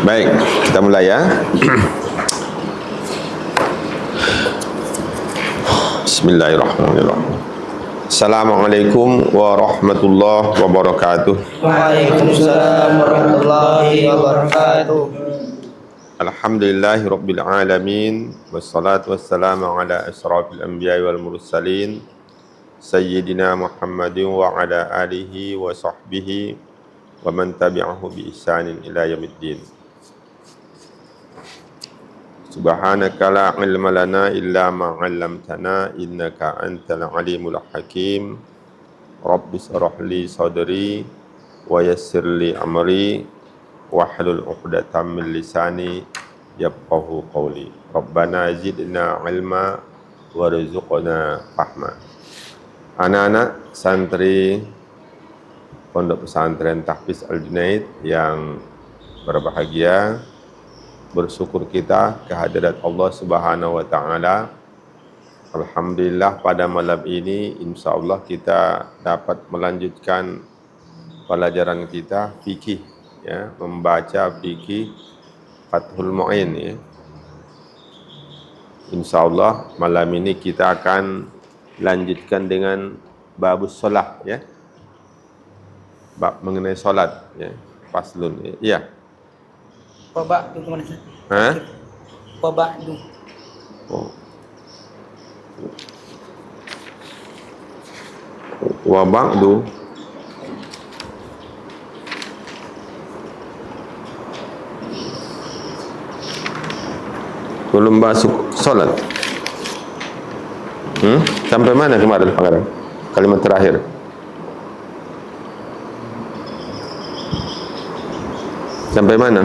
Baik, kita mulai ya. Bismillahirrahmanirrahim. Assalamualaikum warahmatullahi wabarakatuh. Waalaikumsalam warahmatullahi wabarakatuh. Alhamdulillahi rabbil alamin. Wassalatu wassalamu ala asrafil anbiya'i wal mursalin Sayyidina Muhammadin wa ala alihi wa sahbihi wa man tabi'ahu bi ihsanin ila yaumiddin. Subhanaka la ilma lana illa ma 'allamtana innaka antal alimul hakim. Rabbi shrah li sadri wa yassir li amri wahlul 'uqdatam min lisani yafqahu qawli. Rabbana zidna ilma warzuqna fahma. Anak-anak santri Pondok Pesantren Tahfiz Al-Junaid yang berbahagia, bersyukur kita kehadirat Allah Subhanahu wa taala. Alhamdulillah pada malam ini insyaallah kita dapat melanjutkan pelajaran kita fikih ya, membaca fikih Fathul Mu'in ya. Insyaallah malam ini kita akan lanjutkan dengan babus solat ya. Bab mengenai solat ya. Faslun ya. Iya. Wabakdu kemana sih? Hah? Wabakdu. Oh. Wa ba'du belum masuk solat. Sampai mana kemarin Pangeran? Kalimat terakhir. Sampai mana?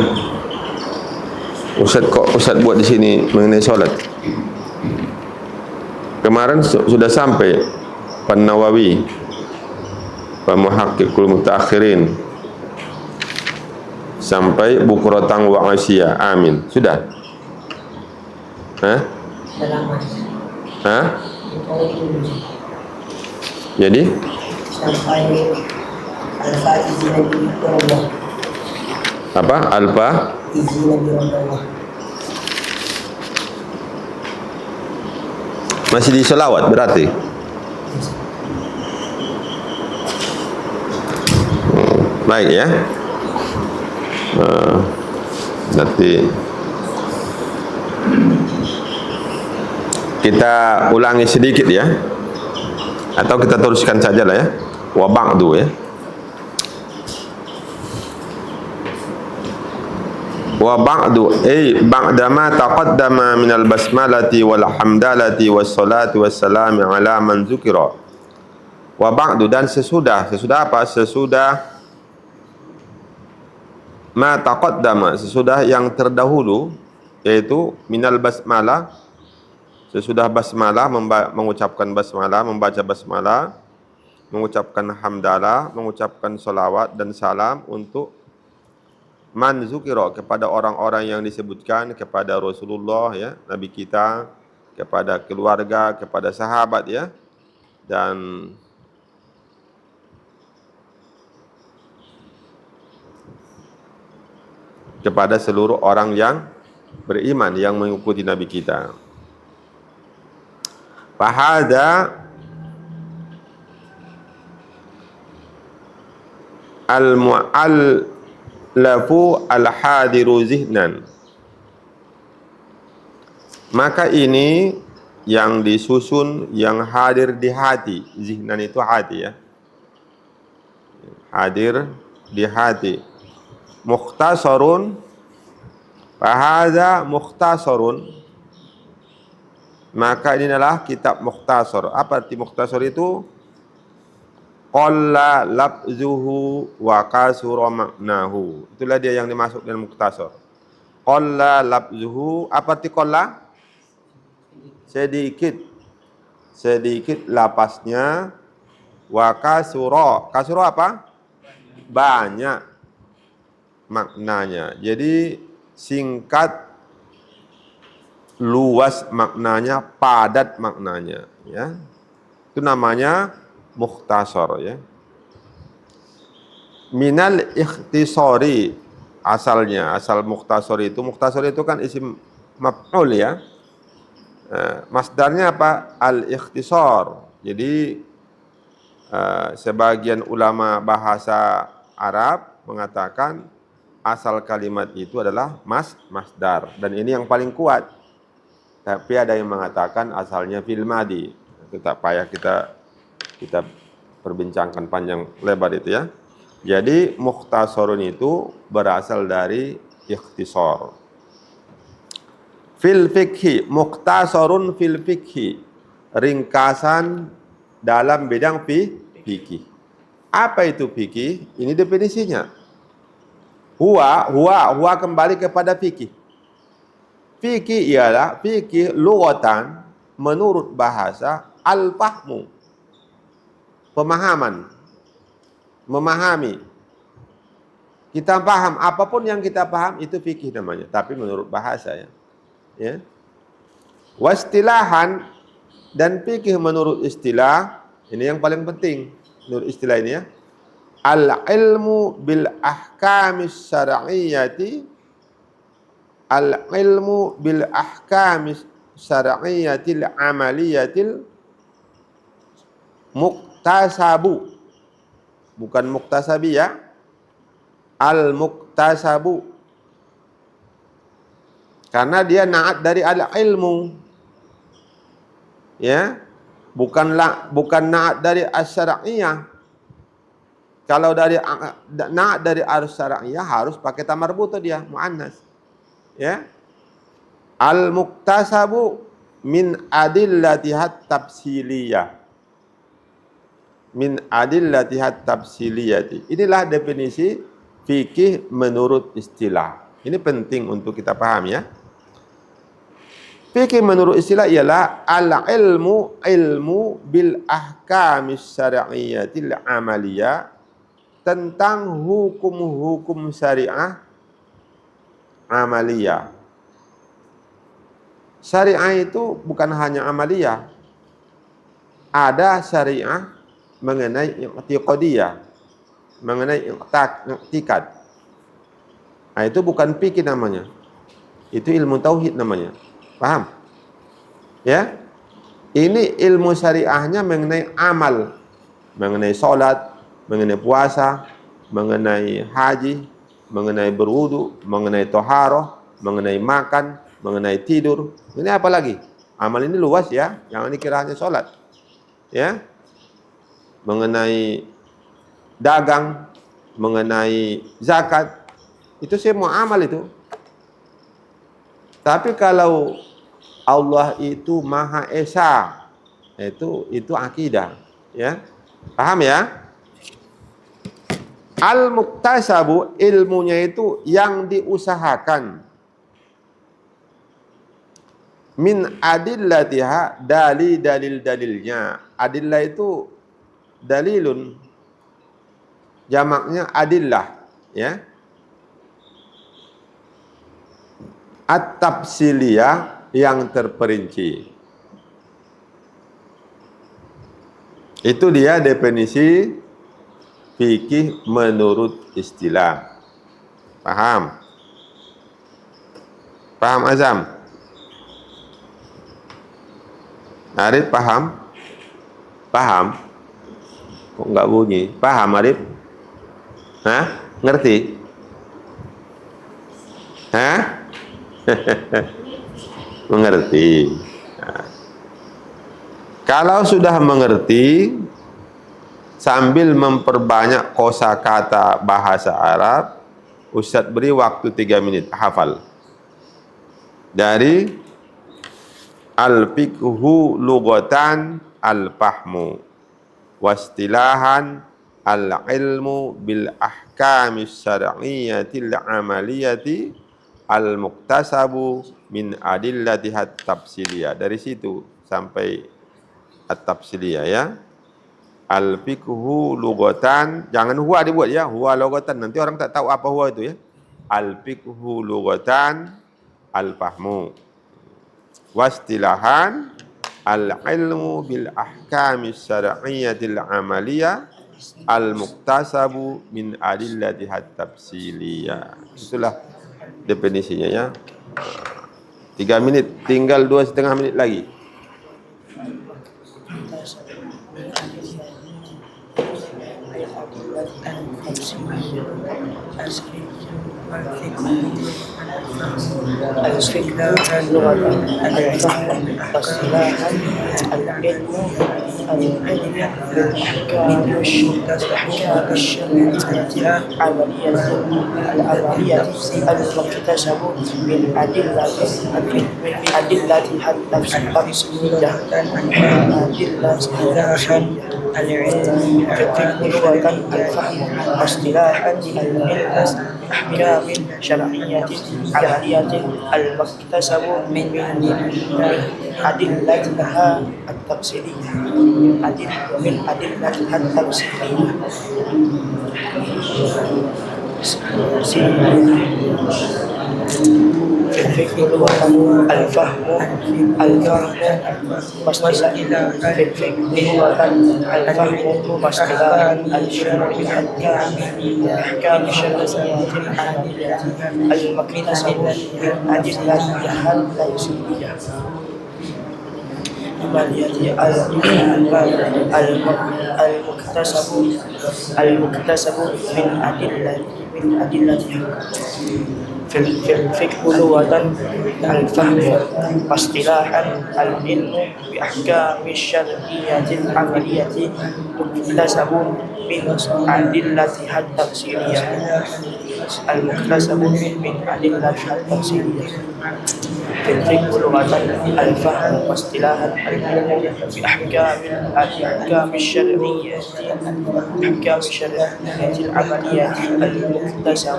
Ustaz buat di sini mengenai solat. Kemarin sudah sampai Pan-Nawawi, Muhaqqiqul Mutaakhirin, sampai Bukratan wa Asya. Amin. Sudah? Hah? Hah? Jadi? Sampai alfa izin Nabi Allah. Apa? Alfa? Izin Nabi Allah. Masih di selawat berarti? Baik ya. Nanti kita ulangi sedikit ya, atau kita teruskan saja lah ya. Wa ba'du ya. Wa ba'du ba'dama taqaddama minal basmalati wal hamdalati was salati was salami ala man dzukira. Wa ba'du, dan sesudah apa? Sesudah ma taqaddama, sesudah yang terdahulu, yaitu minal basmalah, sesudah basmalah, mengucapkan basmalah, membaca basmalah, mengucapkan hamdalah, mengucapkan salawat dan salam untuk man zukira, kepada orang-orang yang disebutkan, kepada Rasulullah ya, Nabi kita, kepada keluarga, kepada sahabat ya, dan kepada seluruh orang yang beriman yang mengikuti Nabi kita. Fahada al-mu'allafu al-hadiru zihnan, maka ini yang disusun, yang hadir di hati. Zihnan itu hati ya, hadir di hati. Mukhtasarun, fahada mukhtasarun, maka ini adalah kitab mukhtasar. Apa arti mukhtasar itu? Qalla labzuhu wa kasura maknahu. Itulah dia yang dimasuk dalam mukhtasar. Qalla labzuhu, apa arti qalla? Sedikit. Sedikit lapasnya. Wa kasura. Kasura apa? Banyak maknanya. Jadi singkat, luas maknanya, padat maknanya ya. Itu namanya mukhtasar ya. Minal ikhtisari, asalnya, asal mukhtasar itu kan isim maf'ul ya. Masdarnya apa? Al-ikhtisar. Jadi sebagian ulama bahasa Arab mengatakan asal kalimat itu adalah masdar, dan ini yang paling kuat. Tapi ada yang mengatakan asalnya fil madi. Itu tak payah kita perbincangkan panjang lebar itu ya. Jadi mukhtasarun itu berasal dari ikhtisar. Fil fikhi, mukhtasarun fil fikhi, ringkasan dalam bidang fikih. Apa itu fikih? Ini definisinya. Huwa kembali kepada fikih. Fikih ialah fikih lughatan, menurut bahasa, al-fahmu, pemahaman, memahami. Kita paham, apapun yang kita paham itu fikih namanya, tapi menurut bahasa ya. Wastilahan, dan fikih menurut istilah, ini yang paling penting menurut istilah ini ya. Al-ilmu bil ahkamis syar'iyyati, al-ilmu bil ahkamis syar'iyyatil amaliyatil muktasabu, bukan muktasabi ya, al-muktasabu, karena dia naat dari al-ilmu ya, bukan naat dari asy-syar'iyyah. Kalau dari naat dari asy-syar'iyyah harus pakai ta marbuta, dia muannas ya. Al-muktasabu min adillatihat tafsiliyah, min adillatihat tafsiliyati. Inilah definisi fikih menurut istilah. Ini penting untuk kita paham ya. Fikih menurut istilah ialah ilmu bil ahkamis syar'iyyatil amaliyah, tentang hukum-hukum syariah amaliyah. Syariah itu bukan hanya amaliyah. Ada syariah mengenai i'tiqadiyah, mengenai i'tikad. Nah, itu bukan fikih namanya. Itu ilmu tauhid namanya. Paham? Ya? Ini ilmu syariahnya mengenai amal, mengenai salat, mengenai puasa, mengenai haji, mengenai berwudu, mengenai toharoh, mengenai makan, mengenai tidur. Ini apa lagi? Amal ini luas ya, jangan dikira hanya sholat. Ya, mengenai dagang, mengenai zakat, itu semua amal itu. Tapi kalau Allah itu Maha Esa, itu akidah. Ya, paham ya? Al-muktasabu, ilmunya itu yang diusahakan. Min adillatiha, dalilnya. Adillah itu dalilun, jamaknya adillah ya. At-tafsiliyah, yang terperinci. Itu dia definisi fikih menurut istilah. Paham? Paham Azam? Arif paham? Paham? Kok enggak bunyi? Paham Arif? Hah? Ngerti? Hah? Mengerti. Nah. Kalau sudah mengerti, sambil memperbanyak kosakata bahasa Arab, Ustadz beri waktu 3 menit, hafal. Dari al-fiqhu lughatan al-fahmu, wastilahan al-ilmu bil ahkamis syar'iyyatil amaliyati al-muktasabu min adillatihat tafsiliyah. Dari situ sampai at-tafsiliyah ya. Al-fiqhu lughatan, jangan huwa dibuat ya, huwa lughatan, nanti orang tak tahu apa huwa itu ya. Al-fiqhu lughatan al-fahmu, wastilahan al-ilmu bil ahkamis syar'iyyatil amaliyah al-muktasabu min adillatihat tafsiliyah. Itulah definisinya ya. 3 menit, tinggal 2,5 menit lagi. الفكرة اللغة الفهم اصطلاحا العلم الأحكام الشرعية العملية المكتسب من أدلة التفصيلية العلم لغة الفهم اصطلاحا العلم أحكام شرعية عملية المكتسب من أدلتها التفصيلية من أدلتها التفصيلية في الفقه لغة الفهم واصطلاحا في الفقه لغة الفهم واصطلاحا الشرع أحكام الشرعية المكتسب من أدلتها التفصيلية المكتسب من أدلتها في الفقه لغة الفهم واصطلاحا العلم بأحكام الشرعية العملية مكتسب من أدلتها التفصيلية المكتسب من أدلتها التفصيلية في الفقه لغة الفهم واصطلاحا العلم بأحكام الشرعية العملية المكتسب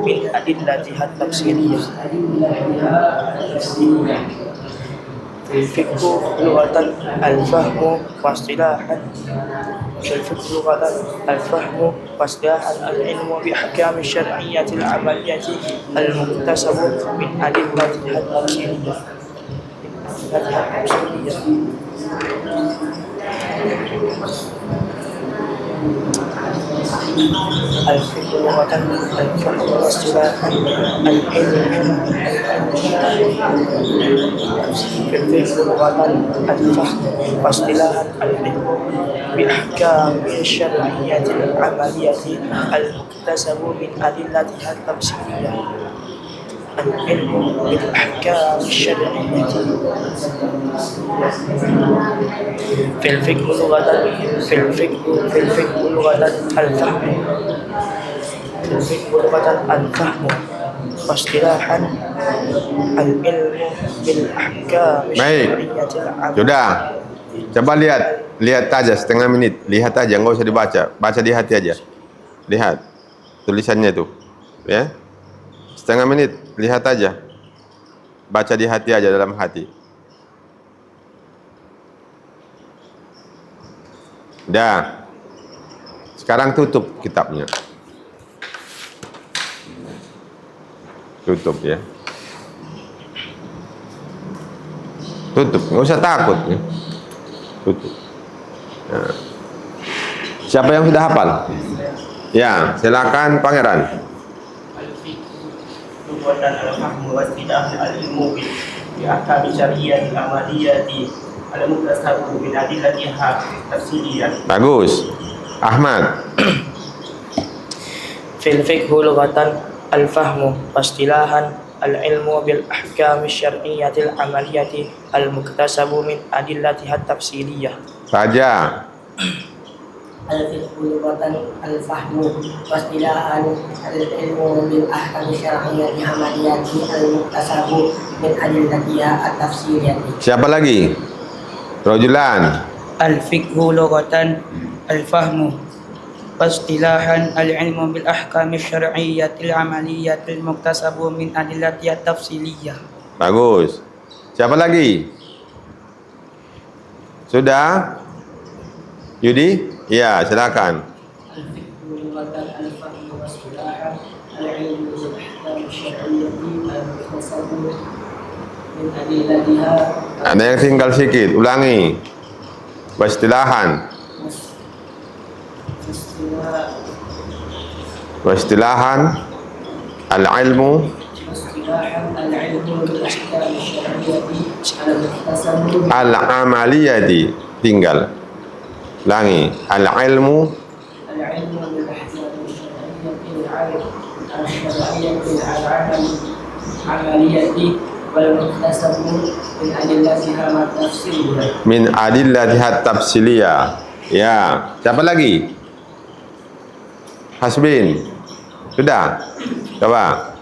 من أدلتها التفصيلية الفقه لغة الفهم واصطلاحا الفقه لغة الفهم واصطلاحا العلم بأحكام الشرعية العملية المكتسب من أدلتها التفصيلية الفقه لغة الفهم واصطلاحا العلم في الفقه لغة الفهم واصطلاحا العلم بأحكام الشرعية العملية المكتسب من أدلتها التفصيلية العلم بالأحكام الشرعية في الفقه لغة الفهم واصطلاحا العلم بالأحكام الشرعية العملية. Sudah. Coba lihat aja setengah menit. Lihat aja, nggak usah dibaca. Baca di hati aja. Lihat tulisannya itu, ya. Setengah menit, lihat aja. Baca di hati aja, dalam hati. Dah. Sekarang tutup kitabnya. Tutup ya. Tutup, nggak usah takut ya. Tutup. Nah. Siapa yang sudah hafal? Ya, silakan Pangeran. Bagus. Ahmad. Fil fiqhu lughatan al-fahmu wastilahan al-ilmu bil ahkam syar'iyyatil amaliyati al-muktasabu min adillatiha tafsiliyah. Saja. Al-fiqhu lughatan al-fahmu wastilahan al-ilmu bil ahkam syar'iyyati amaliyati al-muktasabu min adillatiha tafsiliyati. Siapa lagi? Rajulan. Al-fiqhu lughatan al-fahmu واصطلاحا العلم بالأحكام الشرعية العملية المكتسب من أدلتها التفصيلية. Bagus. Siapa lagi? Sudah? Yudi? Ya, silakan. Ada yang tinggal sedikit, ulangi. Wastilahan. Istilahan al-ilmu al-amaliyati, tinggal langi al-ilmu min adillatiha tafsiliyah. Ya, siapa lagi? Hasbin. Sudah? Coba.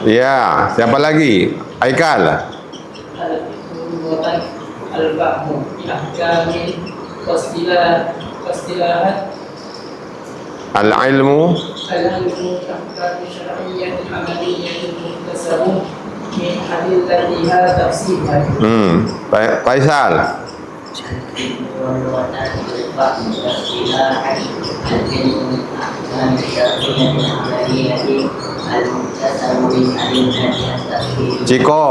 Ya, siapa lagi? Aikal. Al-ilmu Faisal. Ciko.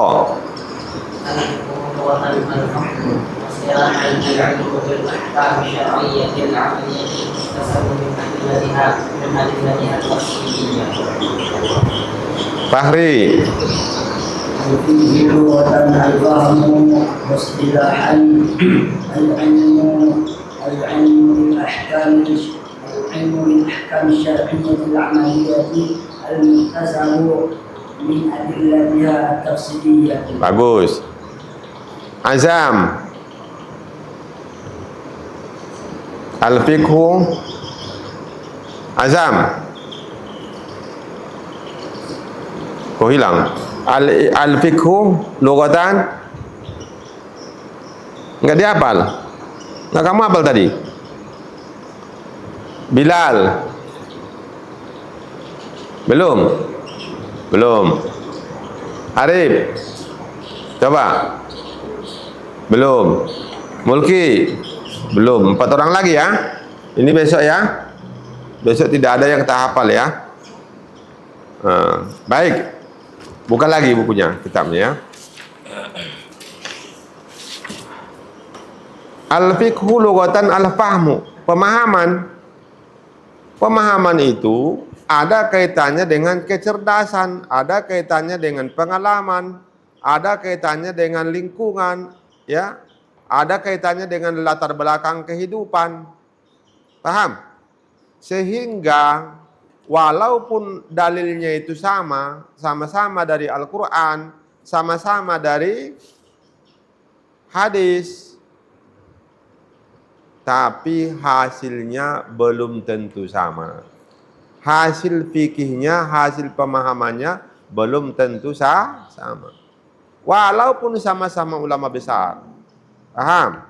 Fahri. فيه لغة الفهم واصطلاحا العلم بالأحكام الشرعية العملية المكتسب من أدلتها التفصيلية. Bagus. Azam. Al-fiqhu. Azam. Kok hilang? Al-fiqhu lughatan enggak dihafal. Enggak kamu hafal tadi? Bilal. Belum. Arif. Coba. Belum. Mulki. Belum. 4 orang lagi ya. Ini besok ya. Besok tidak ada yang tak hafal ya. Baik. Buka lagi bukunya, kitabnya ya. Al-fiqhu lughatan al-fahmu. Pemahaman itu ada kaitannya dengan kecerdasan, ada kaitannya dengan pengalaman, ada kaitannya dengan lingkungan, ya. Ada kaitannya dengan latar belakang kehidupan. Paham? Sehingga walaupun dalilnya itu sama-sama dari Al-Quran, sama-sama dari hadis, tapi hasilnya belum tentu sama. Hasil fikihnya, hasil pemahamannya belum tentu sama. Walaupun sama-sama ulama besar. Paham?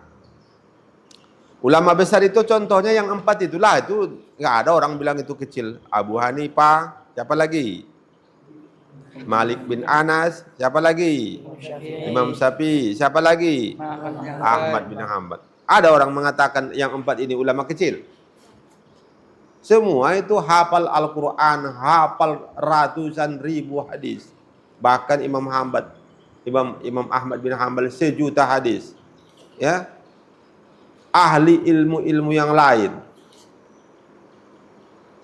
Ulama besar itu contohnya yang 4 itulah, itu nggak ada orang bilang itu kecil. Abu Hanifah, siapa lagi? Malik bin Anas, siapa lagi? Imam Syafi'i, siapa lagi? Ahmad bin Hanbal. Ada orang mengatakan yang 4 ini ulama kecil? Semua itu hafal Al-Quran, hafal ratusan ribu hadis. Bahkan Imam Ahmad bin Hanbal 1 juta hadis. Ya, ahli ilmu-ilmu yang lain.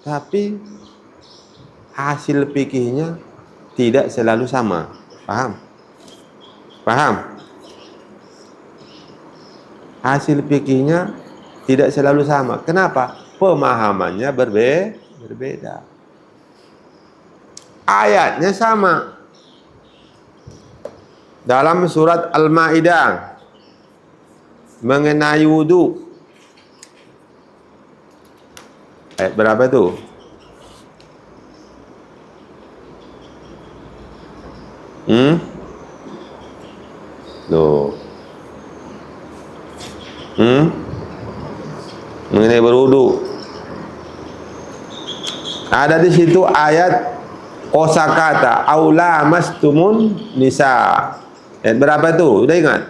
Tapi hasil fikihnya tidak selalu sama. Paham? Hasil fikihnya tidak selalu sama. Kenapa? Pemahamannya berbeda. Ayatnya sama. Dalam surat Al-Maidah mengenai wudu. Ayat berapa itu? Loh. Mengenai berwudu. Ada di situ ayat kosakata aula mastumun nisa. Ayat berapa itu? Udah ingat?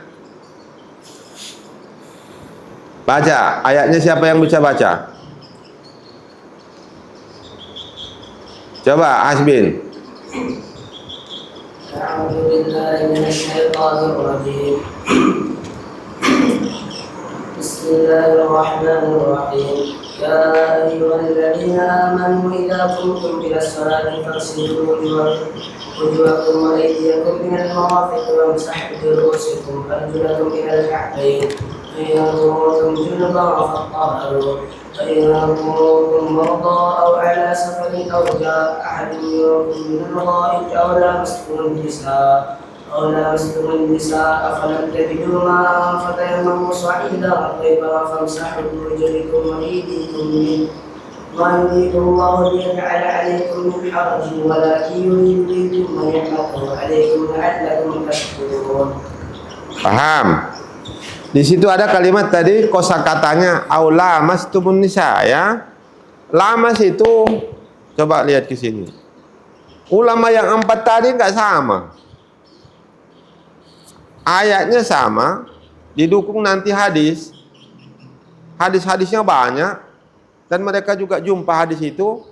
Baca. Ayatnya siapa yang bisa baca? Coba Hasbin. أعوذ بالله من الشيطان الرجيم بسم الله الرحمن الرحيم يا أيها الذين آمنوا إذا قمتم إلى الصلاة فاغسلوا وجوهكم وأيديكم من المرافق وامسحوا برؤوسكم وأرجلكم إلى الكعبين فإن كنتم جنبا فاطهروا فإن كنتم مرضى أو على سفر أو جاء أحد منكم من الغائط أو لامستم النساء فلم تجدوا ماء فتيمموا صعيدا طيبا فامسحوا بوجوهكم وأيديكم منه ما يريد الله ليجعل عليكم من حرج ولكن يريد ليتم نعمته عليكم لعلكم تشكرون. Paham? Di situ ada kalimat tadi kosakatanya aula mastumun nisa ya. Lamas itu coba lihat ke sini. Ulama yang 4 tadi enggak sama. Ayatnya sama, didukung nanti hadis. Hadis-hadisnya banyak dan mereka juga jumpa hadis itu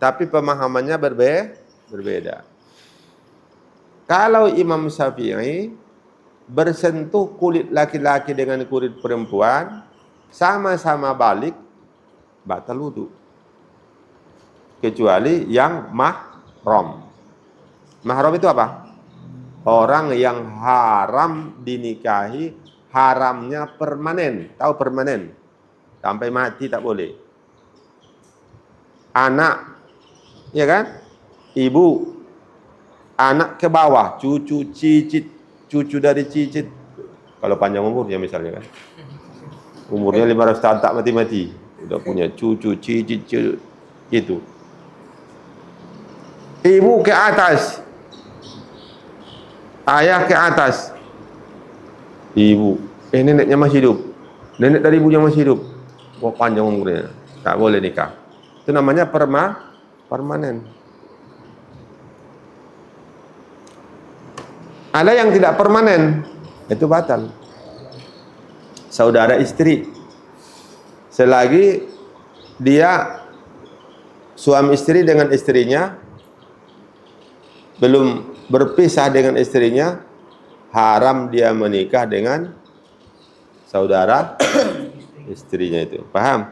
tapi pemahamannya berbeda. Kalau Imam Syafi'i bersentuh kulit laki-laki dengan kulit perempuan sama-sama balik batal wudu kecuali yang mahram. Mahram itu apa? Orang yang haram dinikahi, haramnya permanen. Tahu permanen? Sampai mati tak boleh. Anak, ya kan? Ibu, anak ke bawah, cucu, cicit, cucu dari cicit. Kalau panjang umurnya misalnya kan. Umurnya 500 tahun tak mati-mati. Udah punya cucu, cicit, gitu. Ibu ke atas. Ayah ke atas. Ibu. Neneknya masih hidup. Nenek dari ibunya masih hidup. Wah, panjang umurnya. Tak boleh nikah. Itu namanya permanen. Ada yang tidak permanen, itu batal. Saudara istri, selagi dia suami istri dengan istrinya belum berpisah dengan istrinya, haram dia menikah dengan saudara istrinya itu. Paham?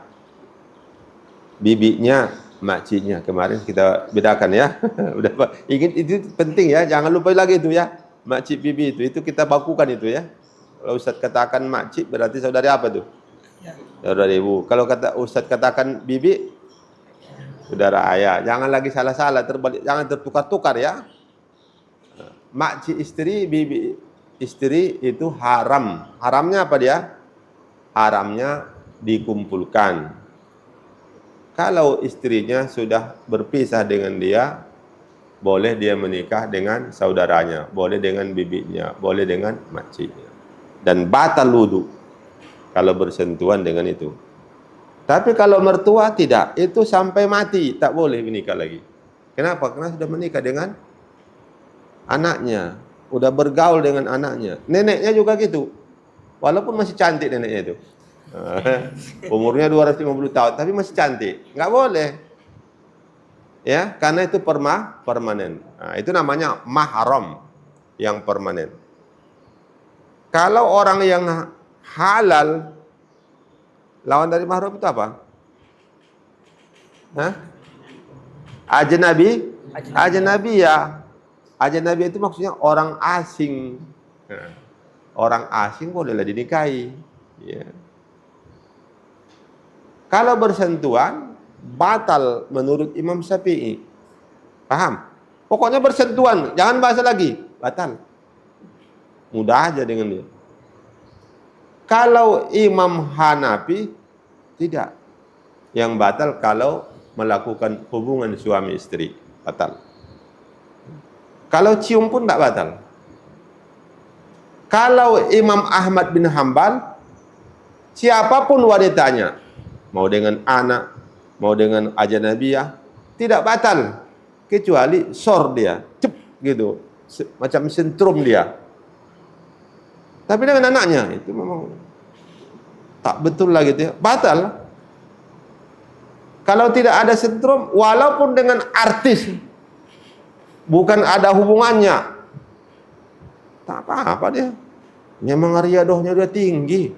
Bibinya, makciknya. Kemarin kita bedakan ya. Udah, ingin itu penting ya, jangan lupa lagi itu ya. Makcik bibi itu kita bakukan itu ya. Kalau Ustaz katakan makcik berarti saudari apa tuh? Ya. Saudara ibu. Kalau kata Ustaz katakan bibi, saudara ayah. Jangan lagi salah-salah, terbalik, jangan tertukar-tukar ya. Makcik istri, bibi istri itu haram. Haramnya apa dia? Haramnya dikumpulkan. Kalau istrinya sudah berpisah dengan dia, boleh dia menikah dengan saudaranya, boleh dengan bibinya, boleh dengan makciknya. Dan batal wudu kalau bersentuhan dengan itu. Tapi kalau mertua tidak, itu sampai mati tak boleh menikah lagi. Kenapa? Karena sudah menikah dengan anaknya, udah bergaul dengan anaknya. Neneknya juga gitu. Walaupun masih cantik neneknya itu. Umurnya 250 tahun tapi masih cantik. Enggak boleh. Ya, karena itu permanen. Nah, itu namanya mahram yang permanen. Kalau orang yang halal, lawan dari mahram itu apa? Hah? Ajnabi? Ajnabi ya. Ajnabi itu maksudnya orang asing. Nah, orang asing bolehlah dinikahi. Ya. Kalau bersentuhan, batal menurut Imam Syafi'i. Paham? Pokoknya bersentuhan, jangan bahasa lagi. Batal. Mudah aja dengan dia. Kalau Imam Hanafi, tidak. Yang batal kalau melakukan hubungan suami istri. Batal. Kalau cium pun tidak batal. Kalau Imam Ahmad bin Hanbal, siapapun wanitanya, mau dengan anak, mau dengan ajnabiyah, tidak batal kecuali sor dia, cep gitu, macam sentrum dia. Tapi dengan anaknya itu memang tak betul lah gitu ya, batal. Kalau tidak ada setrum, walaupun dengan artis, bukan ada hubungannya, tak apa-apa dia. Memang riadohnya dia tinggi.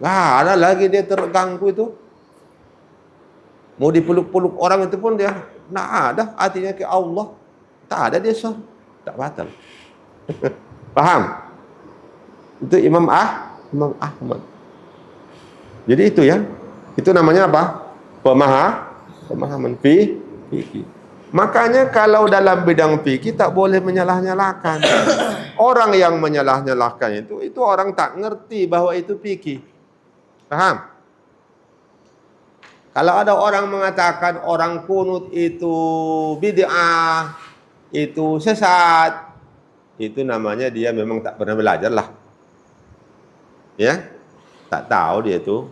Gak ada lagi dia terganggu itu. Mau dipeluk-peluk orang itu pun dia tak ada hatinya ke Allah. Tak ada dia sah, tak batal. Paham? Itu Imam Ahmad. Jadi itu ya. Itu namanya apa? Pemahaman fikih. Makanya kalau dalam bidang fikih tak boleh menyalah-nyalahkan. Orang yang menyalah-nyalahkan itu orang tak ngerti bahwa itu fikih. Paham? Kalau ada orang mengatakan orang kunut itu bid'ah, itu sesat, itu namanya dia memang tak pernah belajar lah. Ya? Tak tahu dia itu.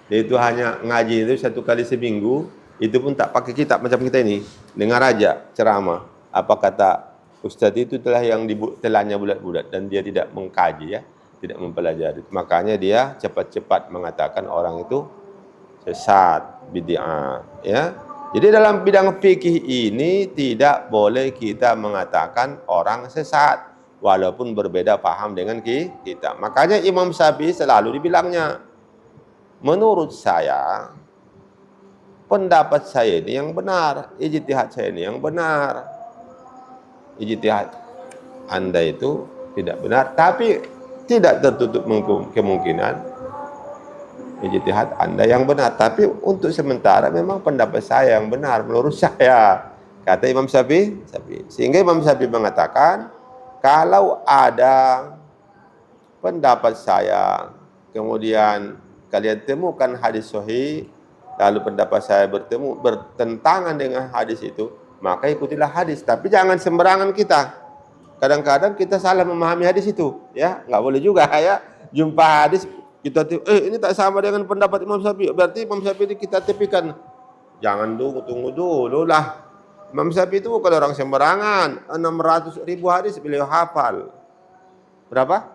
Dia itu hanya ngaji itu 1 kali seminggu, itu pun tak pakai kitab macam kita ini. Dengar aja ceramah. Apa kata Ustaz itu telah yang ditelannya bulat-bulat dan dia tidak mengkaji ya, tidak mempelajari. Makanya dia cepat-cepat mengatakan orang itu sesat, bid'ah, ya. Jadi dalam bidang fikih ini tidak boleh kita mengatakan orang sesat walaupun berbeda paham dengan kita. Makanya Imam Syafi'i selalu dibilangnya, menurut saya, pendapat saya ini yang benar, ijtihad saya ini yang benar. Ijtihad Anda itu tidak benar, tapi tidak tertutup kemungkinan ijtihad Anda yang benar. Tapi untuk sementara memang pendapat saya yang benar menurut saya, kata Imam Syafi'i. Sehingga Imam Syafi'i mengatakan, kalau ada pendapat saya, kemudian kalian temukan hadis sahih, lalu pendapat saya bertentangan dengan hadis itu, maka ikutilah hadis. Tapi jangan sembarangan kita. Kadang-kadang kita salah memahami hadis itu, ya, nggak boleh juga ya. Jumpa hadis kita ini tak sama dengan pendapat Imam Syafi'i, berarti Imam Syafi'i kita tepikan. Jangan tunggu dulu lah. Imam Syafi'i itu bukan orang sembarangan. 600.000 hadis beliau hafal. Berapa?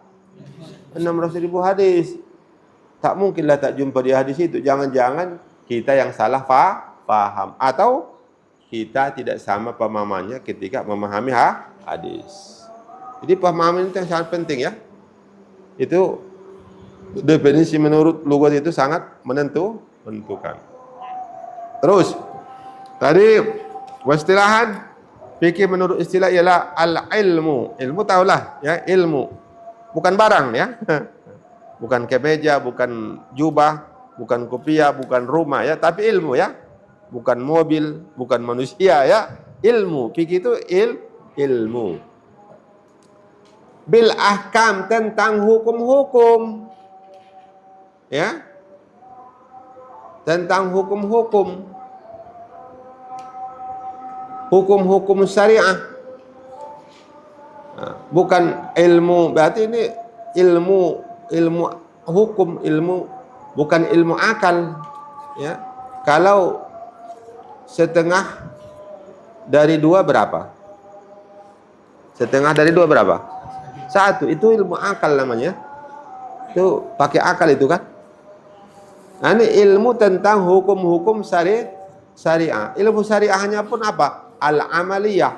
600.000 hadis. Tak mungkinlah tak jumpa di hadis itu. Jangan-jangan kita yang salah paham. Atau kita tidak sama pemahamannya ketika memahami hadis. Jadi pemahaman itu yang sangat penting ya. Itu definisi menurut lugat itu sangat menentukan. Terus, tadi istilahan fikih menurut istilah ialah al-ilmu. Ilmu tahulah ya, ilmu. Bukan barang ya. Bukan kemeja, bukan jubah, bukan kopiah, bukan rumah ya, tapi ilmu ya. Bukan mobil, bukan manusia ya. Ilmu, fikih itu ilmu. Bil ahkam, tentang hukum-hukum. Ya. Tentang hukum-hukum. Hukum-hukum syariah. Nah, bukan ilmu, berarti ini ilmu hukum, bukan ilmu akal ya. Kalau setengah dari 2 berapa? Setengah dari 2 berapa? 1. Itu ilmu akal namanya. Itu pakai akal itu kan. Nah, ini ilmu tentang hukum-hukum syariah. Ilmu syariahnya pun apa? Al-amaliyah.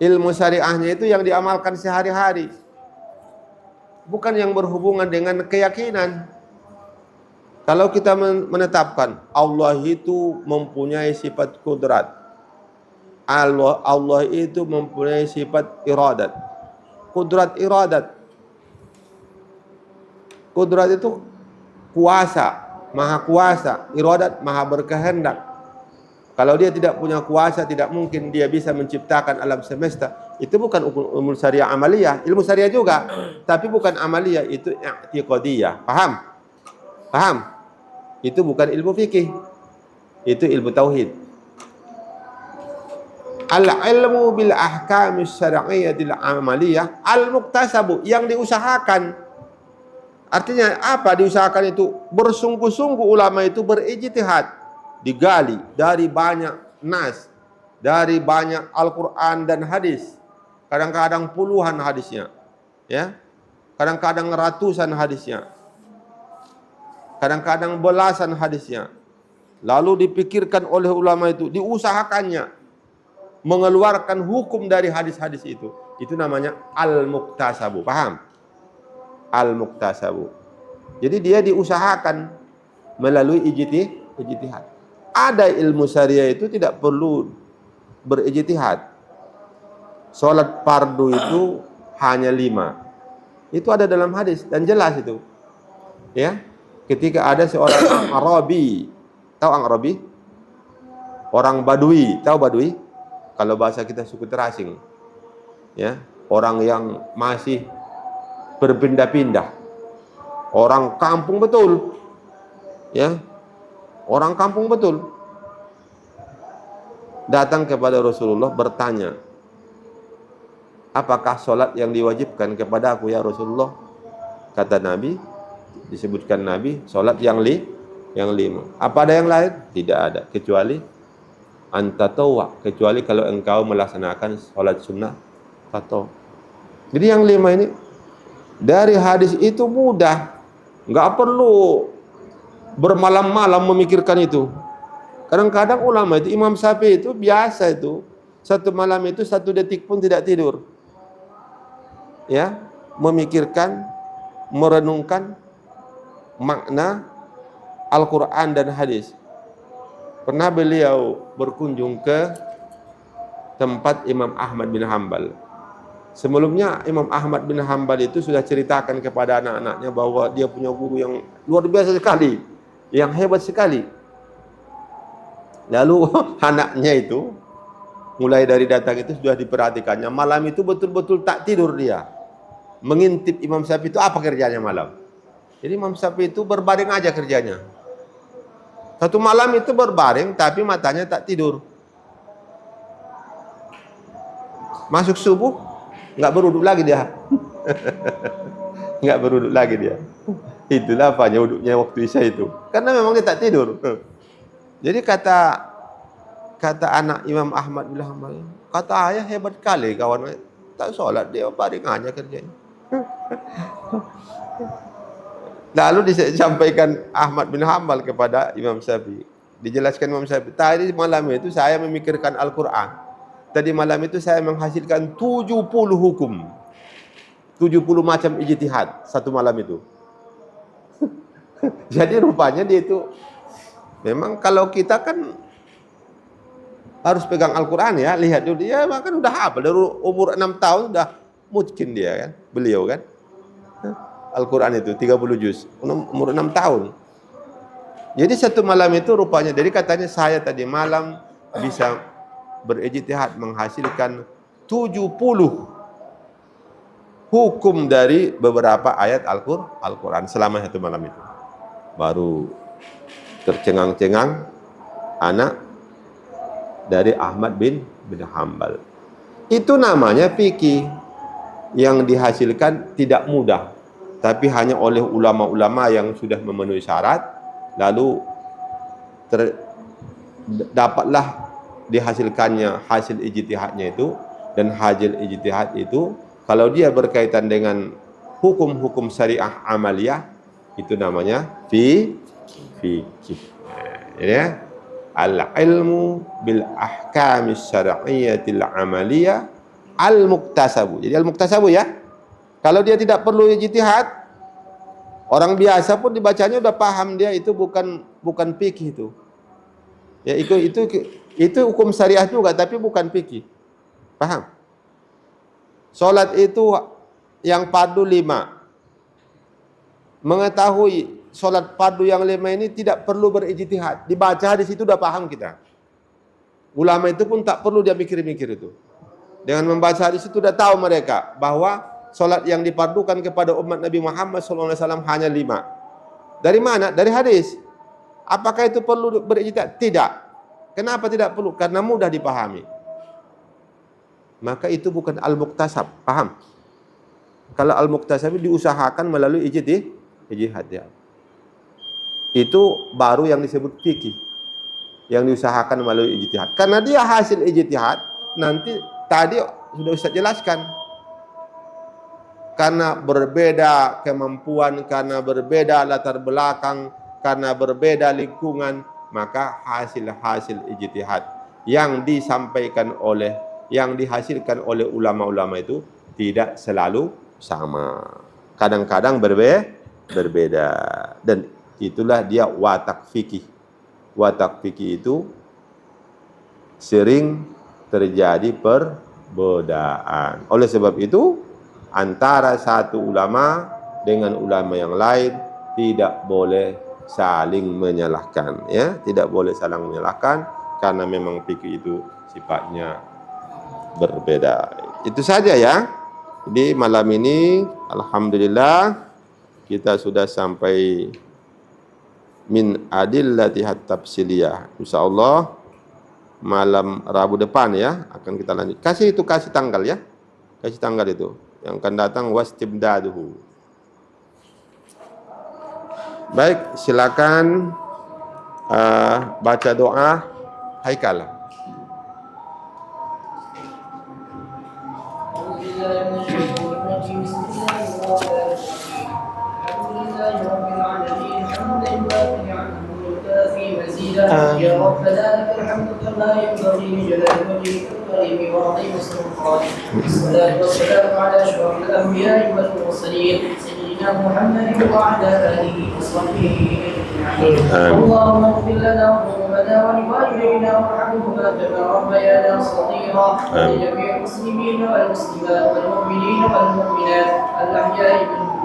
Ilmu syariahnya itu yang diamalkan sehari-hari. Bukan yang berhubungan dengan keyakinan. Kalau kita menetapkan Allah itu mempunyai sifat kudrat, Allah itu mempunyai sifat iradat. Kudrat itu kuasa, maha kuasa. Iradat maha berkehendak. Kalau dia tidak punya kuasa, tidak mungkin dia bisa menciptakan alam semesta. Itu bukan ilmu syariah amaliyah, ilmu syariah juga, tapi bukan amaliyah, itu i'tiqadiyah. Paham? Itu bukan ilmu fikih. Itu ilmu tauhid. Al-ilmu bil ahkamis syar'iyyatil amaliyah al-muktasabu, yang diusahakan. Artinya apa diusahakan itu? Bersungguh-sungguh ulama itu berijtihad, digali dari banyak nas, dari banyak Al-Quran dan hadis. Kadang-kadang puluhan hadisnya, ya. Kadang-kadang ratusan hadisnya. kadang-kadang belasan hadisnya. Lalu dipikirkan oleh ulama itu, diusahakannya mengeluarkan hukum dari hadis-hadis itu. Itu namanya al-muktasabu. Paham? Al-muktasabu. Jadi dia diusahakan melalui ijtihad. Ada ilmu syariah itu tidak perlu berijtihad. Salat fardu itu hanya 5. Itu ada dalam hadis dan jelas itu. Ya. Ketika ada seorang Arabi, tahu Arabi? Orang Badui, tahu Badui? Kalau bahasa kita suku terasing. Ya, orang yang masih berpindah-pindah. Orang kampung betul. Ya. Orang kampung betul. Datang kepada Rasulullah bertanya, apakah sholat yang diwajibkan kepada aku ya Rasulullah? Kata Nabi, disebutkan Nabi, sholat yang 5. Apa ada yang lain? Tidak ada, kecuali antatawwa, kecuali kalau engkau melaksanakan sholat sunnah atau. Jadi yang 5 ini dari hadis itu mudah, nggak perlu bermalam-malam memikirkan itu. Kadang-kadang ulama itu, Imam Syafi'i itu biasa itu, satu malam itu 1 detik pun tidak tidur. Ya, memikirkan, merenungkan makna Al-Quran dan hadis. Pernah beliau berkunjung ke tempat Imam Ahmad bin Hanbal. Sebelumnya Imam Ahmad bin Hanbal itu sudah ceritakan kepada anak-anaknya bahwa dia punya guru yang luar biasa sekali, yang hebat sekali. Lalu anaknya itu mulai dari datang itu sudah diperhatikannya. Malam itu betul-betul tak tidur dia, mengintip Imam Syafi'i itu apa kerjanya malam. Jadi Imam Syafi'i itu berbaring aja kerjanya. Satu malam itu berbaring tapi matanya tak tidur. Masuk subuh nggak beruduk lagi dia. Nggak beruduk lagi dia. Itulah apanya uduknya waktu Isya itu. Karena memang dia tak tidur. Jadi kata anak Imam Ahmad bin Hanbal, kata ayah hebat kali kawan, tak sholat dia baring aja kerjanya. Lalu disampaikan Ahmad bin Hanbal kepada Imam Syafi'i. Dijelaskan Imam Syafi'i, tadi malam itu saya memikirkan Al-Quran. Tadi malam itu saya menghasilkan 70 hukum. 70 macam ijtihad satu malam itu. Jadi rupanya dia itu, memang kalau kita kan harus pegang Al-Quran ya, lihat dulu dia kan udah hafal dari umur 6 tahun sudah mungkin dia kan, beliau kan. Al-Quran itu 30 juz, umur 6 tahun. Jadi satu malam itu rupanya, jadi katanya saya tadi malam bisa berijtihad menghasilkan 70 hukum dari beberapa ayat Al-Quran selama satu malam itu. Baru tercengang-cengang anak dari Ahmad bin Hanbal. Itu namanya fikih yang dihasilkan tidak mudah, tapi hanya oleh ulama-ulama yang sudah memenuhi syarat, lalu dapatlah dihasilkannya hasil ijtihadnya itu. Dan hasil ijtihad itu kalau dia berkaitan dengan hukum-hukum syariah amaliyah, itu namanya fikih. Ya, al-ilmu bil ahkamis syar'iyyatil amaliyah al-muktasabu. Jadi al-muktasabu ya, kalau dia tidak perlu ijtihad, orang biasa pun dibacanya udah paham dia itu bukan fikih itu. Ya, itu hukum syariah juga tapi bukan fikih. Paham? Salat itu yang fardu 5. Mengetahui salat fardu yang 5 ini tidak perlu berijtihad. Dibaca di situ udah paham kita. Ulama itu pun tak perlu dia mikir-mikir itu. Dengan membaca hadis itu sudah tahu mereka bahwa salat yang difardukan kepada umat Nabi Muhammad SAW hanya 5. Dari mana? Dari hadis. Apakah itu perlu berijtihad? Tidak. Kenapa tidak perlu? Karena mudah dipahami. Maka itu bukan al-muktasab. Paham? Kalau al-muktasab diusahakan melalui ijtihad ya. Itu baru yang disebut fikih. Yang diusahakan melalui ijtihad. Karena dia hasil ijtihad, nanti tadi sudah Ustaz jelaskan. Karena berbeda kemampuan, karena berbeda latar belakang, karena berbeda lingkungan, maka hasil-hasil ijtihad yang dihasilkan oleh ulama-ulama itu tidak selalu sama. Kadang-kadang berbeda. Dan itulah dia watak fikih. Watak fikih itu sering terjadi perbedaan. Oleh sebab itu, antara satu ulama dengan ulama yang lain tidak boleh saling menyalahkan, ya, tidak boleh saling menyalahkan karena memang fikih itu sifatnya berbeda. Itu saja ya. Jadi malam ini alhamdulillah kita sudah sampai min adillatihat tafsiliyah. Insyaallah malam Rabu depan ya akan kita lanjut. Kasih tanggal ya. Kasih tanggal itu. Yang akan datang wastibdaduhu. Baik, silakan baca doa Haikal. يا ربنا لك الحمد كما ينبغي لجلال وجهك الكريم وعظيم سلطانك. والصلاة والسلام على أشرف الأنبياء والمرسلين سيدنا محمد وعلى آله وصحبه أجمعين. اللهم اغفر لنا ذنوبنا ولوالدينا وارحمهما كما ربيانا صغيرا ولجميع المسلمين والمسلمات والمؤمنين والمؤمنات الأحياء منهم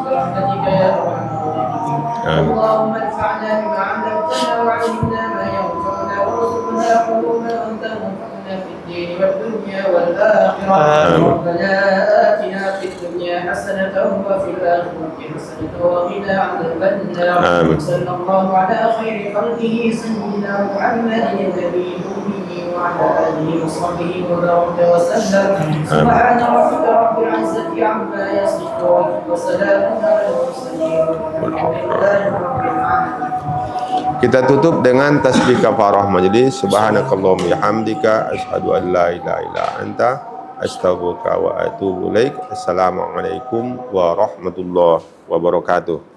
برحمتك يا أرحم الراحمين. اللهم انفعنا بما علمتنا وعلمنا ما ينفعنا وارزقنا علوما تنفعنا في الدين والدنيا والآخرة. ربنا آتنا في الدنيا حسنة وفي الآخرة حسنة وقنا عذاب النار. صلى الله على خير خلقه سيدنا محمد النبي الأمي وعلى آله وصحبه وبارك وسلم. سبحان ربك رب العزة عما يصفون وسلام على المرسلين والحمد لله رب العالمين. Kita tutup dengan tasbih kafarah majelis. Subhanakallahumma bihamdika asyhadu an la ilaha illa anta astaghfiruka wa atubu ilaik. Assalamualaikum warahmatullahi wabarakatuh.